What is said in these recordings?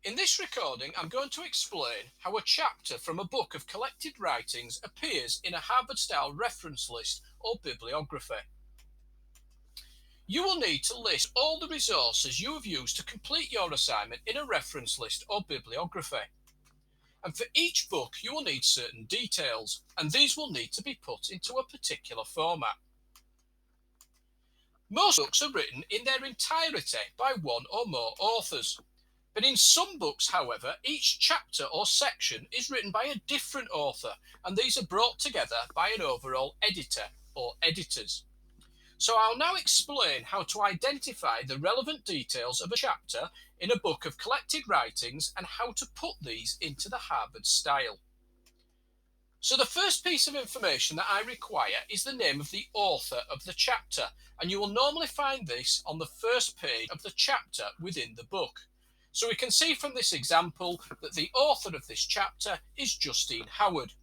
In this recording, I'm going to explain how a chapter from a book of collected writings appears in a Harvard-style reference list or bibliography. You will need to list all the resources you have used to complete your assignment in a reference list or bibliography. And for each book, you will need certain details, and these will need to be put into a particular format. Most books are written in their entirety by one or more authors. But in some books, however, each chapter or section is written by a different author, and these are brought together by an overall editor or editors. So I'll now explain how to identify the relevant details of a chapter in a book of collected writings and how to put these into the Harvard style. So the first piece of information that I require is the name of the author of the chapter, and you will normally find this on the first page of the chapter within the book. So we can see from this example that the author of this chapter is Justine Howard.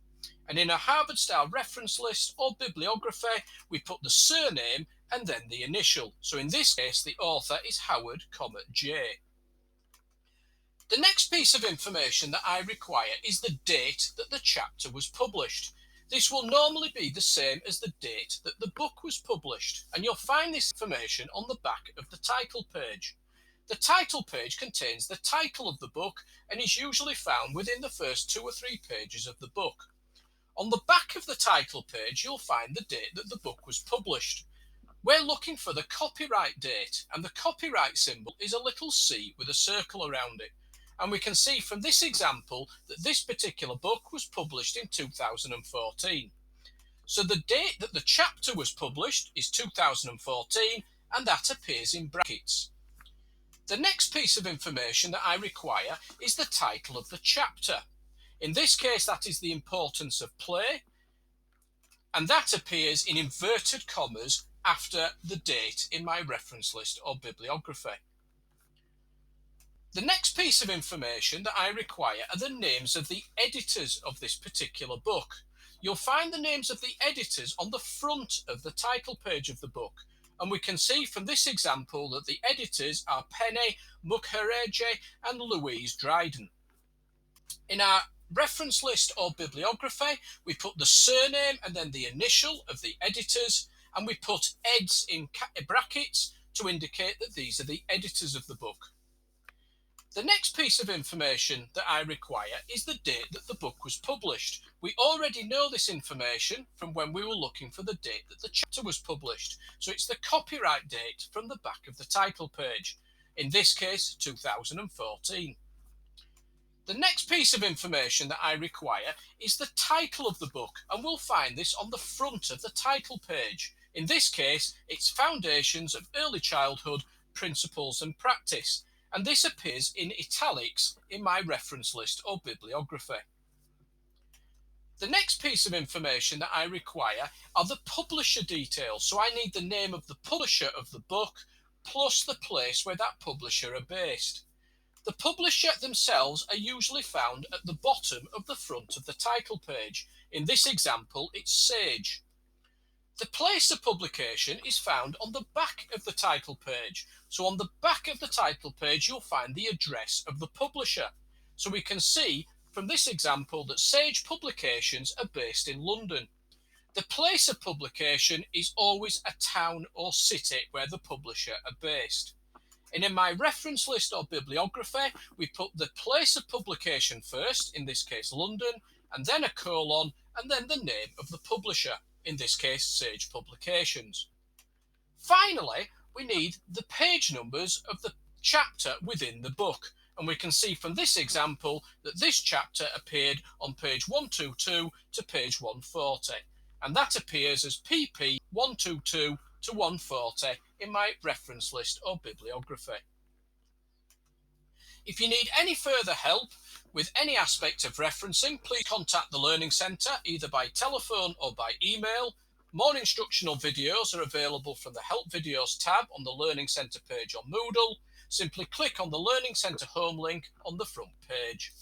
And in a Harvard-style reference list or bibliography, we put the surname and then the initial. So in this case, the author is Howard, J. The next piece of information that I require is the date that the chapter was published. This will normally be the same as the date that the book was published, and you'll find this information on the back of the title page. The title page contains the title of the book and is usually found within the first 2 or 3 pages of the book. On the back of the title page, you'll find the date that the book was published. We're looking for the copyright date, and the copyright symbol is a little C with a circle around it. And we can see from this example that this particular book was published in 2014. So the date that the chapter was published is 2014, and that appears in brackets. The next piece of information that I require is the title of the chapter. In this case, that is the importance of play, and that appears in inverted commas after the date in my reference list or bibliography. The next piece of information that I require are the names of the editors of this particular book. You'll find the names of the editors on the front of the title page of the book, and we can see from this example that the editors are Penny Mukherjee and Louise Dryden. In our reference list or bibliography, we put the surname and then the initial of the editors, and we put eds in brackets to indicate that these are the editors of the book. The next piece of information that I require is the date that the book was published. We already know this information from when we were looking for the date that the chapter was published. So it's the copyright date from the back of the title page. In this case, 2014. The next piece of information that I require is the title of the book, and we'll find this on the front of the title page. In this case, it's Foundations of Early Childhood, Principles and Practice. And this appears in italics in my reference list or bibliography. The next piece of information that I require are the publisher details. So I need the name of the publisher of the book plus the place where that publisher are based. The publisher themselves are usually found at the bottom of the front of the title page. In this example, it's Sage. The place of publication is found on the back of the title page. So on the back of the title page, you'll find the address of the publisher. So we can see from this example that Sage Publications are based in London. The place of publication is always a town or city where the publisher are based. And in my reference list or bibliography, we put the place of publication first, in this case London, and then a colon, and then the name of the publisher. In this case, Sage Publications. Finally, we need the page numbers of the chapter within the book, and we can see from this example that this chapter appeared on page 122 to page 140, and that appears as PP 122 to 140 in my reference list or bibliography. If you need any further help with any aspect of referencing, please contact the Learning Centre either by telephone or by email. More instructional videos are available from the Help Videos tab on the Learning Centre page on Moodle. Simply click on the Learning Centre home link on the front page.